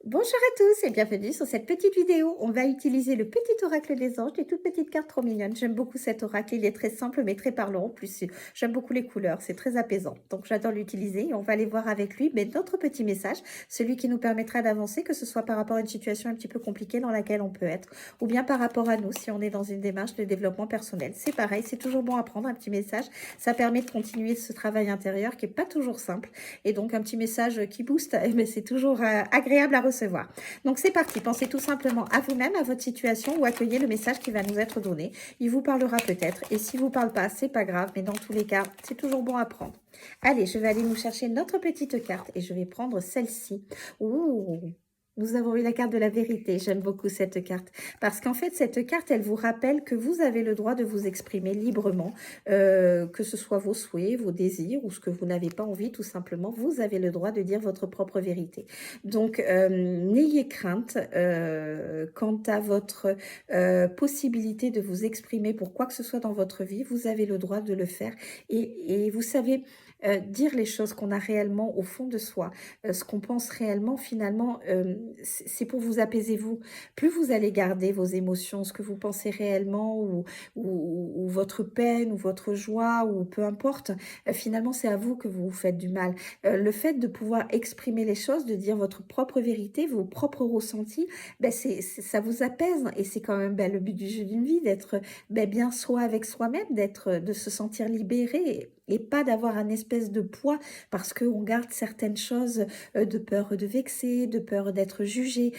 Bonjour à tous et bienvenue sur cette petite vidéo. On va utiliser le petit oracle des anges, des toutes petites cartes trop mignonnes. J'aime beaucoup cet oracle, il est très simple mais très parlant. En plus, j'aime beaucoup les couleurs, c'est très apaisant. Donc j'adore l'utiliser et on va aller voir avec lui mais notre petit message, celui qui nous permettra d'avancer, que ce soit par rapport à une situation un petit peu compliquée dans laquelle on peut être, ou bien par rapport à nous si on est dans une démarche de développement personnel. C'est pareil, c'est toujours bon à prendre un petit message. Ça permet de continuer ce travail intérieur qui est pas toujours simple. Et donc un petit message qui booste, mais c'est toujours agréable à recevoir. Donc c'est parti, pensez tout simplement à vous-même, à votre situation ou accueillez le message qui va nous être donné. Il vous parlera peut-être et s'il vous parle pas, c'est pas grave, mais dans tous les cas, c'est toujours bon à prendre. Allez, je vais aller nous chercher notre petite carte et je vais prendre celle-ci. Ouh, nous avons eu la carte de la vérité. J'aime beaucoup cette carte parce qu'en fait, cette carte, elle vous rappelle que vous avez le droit de vous exprimer librement, que ce soit vos souhaits, vos désirs ou ce que vous n'avez pas envie, tout simplement. Vous avez le droit de dire votre propre vérité. Donc, n'ayez crainte quant à votre possibilité de vous exprimer pour quoi que ce soit dans votre vie. Vous avez le droit de le faire et vous savez, dire les choses qu'on a réellement au fond de soi, ce qu'on pense réellement, finalement, c'est pour vous apaiser vous. Plus vous allez garder vos émotions, ce que vous pensez réellement ou votre peine ou votre joie ou peu importe, finalement, c'est à vous que vous vous faites du mal. Le fait de pouvoir exprimer les choses, de dire votre propre vérité, vos propres ressentis, ben ça vous apaise et c'est quand même ben, le but du jeu d'une vie, d'être ben, bien soi avec soi-même, de se sentir libéré et pas d'avoir un espèce de poids parce qu'on garde certaines choses de peur de vexer, de peur d'être jugé.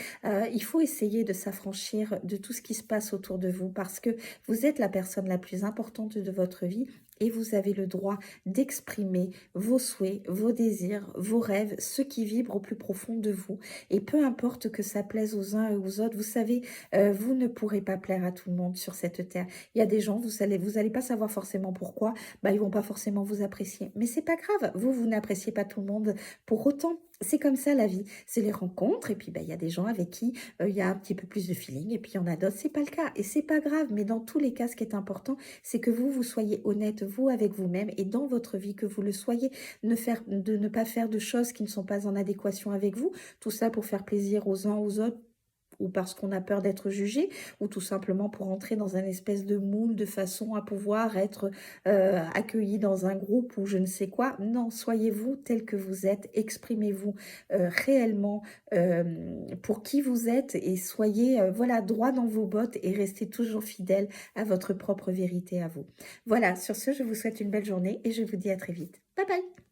Il faut essayer de s'affranchir de tout ce qui se passe autour de vous parce que vous êtes la personne la plus importante de votre vie et vous avez le droit d'exprimer vos souhaits, vos désirs, vos rêves, ce qui vibre au plus profond de vous. Et peu importe que ça plaise aux uns et aux autres, vous savez, vous ne pourrez pas plaire à tout le monde sur cette terre. Il y a des gens, vous allez pas savoir forcément pourquoi, bah, ils vont pas forcément vous apprécier. Mais c'est pas grave, vous n'appréciez pas tout le monde pour autant. C'est comme ça la vie, c'est les rencontres et puis bah, il y a des gens avec qui il y a un petit peu plus de feeling et puis il y en a d'autres, c'est pas le cas et c'est pas grave, mais dans tous les cas, ce qui est important, c'est que vous soyez honnête, vous, avec vous-même et dans votre vie, que vous le soyez, de ne pas faire de choses qui ne sont pas en adéquation avec vous, tout ça pour faire plaisir aux uns aux autres, ou parce qu'on a peur d'être jugé, ou tout simplement pour entrer dans un espèce de moule de façon à pouvoir être accueilli dans un groupe ou je ne sais quoi. Non, soyez vous tel que vous êtes, exprimez-vous réellement pour qui vous êtes et soyez voilà droit dans vos bottes et restez toujours fidèle à votre propre vérité à vous. Voilà, sur ce, je vous souhaite une belle journée et je vous dis à très vite. Bye bye!